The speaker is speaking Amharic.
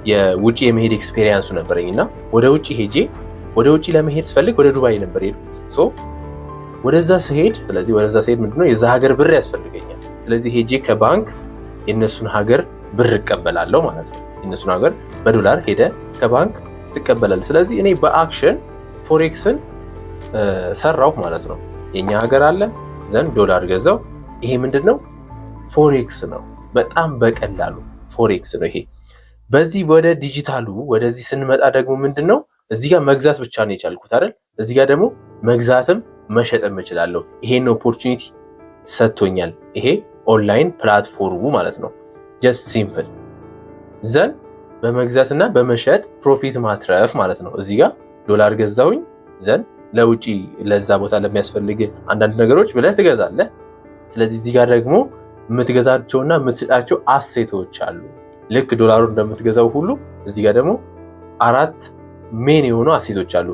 የውጪ የመሄድ ኤክስፔሪየንሱ ነበረኝና ወደ ውጪ ሄጄ ወደ ውጪ ለመሄድ ስፈልግ ወደ ዱባይ ነበር የሄድኩት። ሶ ወደዛ ስሄድ ምንድነው የዛ ሀገር ብር ያስፈልገኛል። ስለዚህ ሄጄ ከባንክ የነሱን ሀገር ብር እቀበላለሁ ማለት ነው። የነሱን ሀገር በዶላር ሄደ ከባንክ ትቀበላለህ። ስለዚህ እኔ በአክሽን ፎሬክስን ሰራው ማለት ነው። የኛ ሀገር አለ ዘንድ ዶላር ገዛው። ይሄ ምንድነው ፎሬክስ ነው። በጣም በቀላሉ ፎሬክስ ነው ይሄ። በዚህ ወደ ዲጂታሉ ወደዚህ ስንመጣ ደግሞ ምንድነው እዚህ ጋር መግዛት ብቻ ነው የቻልኩት አይደል? እዚህ ጋር ደግሞ መግዛትም መሸጥም እችላለሁ። ይሄን ኦፖርቹኒቲ ሰጥቶኛል ይሄ ኦንላይን ፕላትፎርሙ ማለት ነው። ጀስት ሲምፕል ዘን በመግዛትና በመሸጥ ፕሮፊት ማትረፍ ማለት ነው። እዚህ ጋር ዶላር ገዛውኝ ዘን ለውጪ ለዛ ቦታ ለሚያስፈልግ አንዳንድ ነገሮች ብለህ ትገዛለህ። ስለዚህ እዚህ ጋር ደግሞ የምትገዛቸውና የምትሸጣቸው አሴቶች አሉ። ልክ ዶላሩን እንደምትገዛው ሁሉ እዚህ ጋር ደግሞ 4 ሜን የሆኑ አሴቶች አሉ።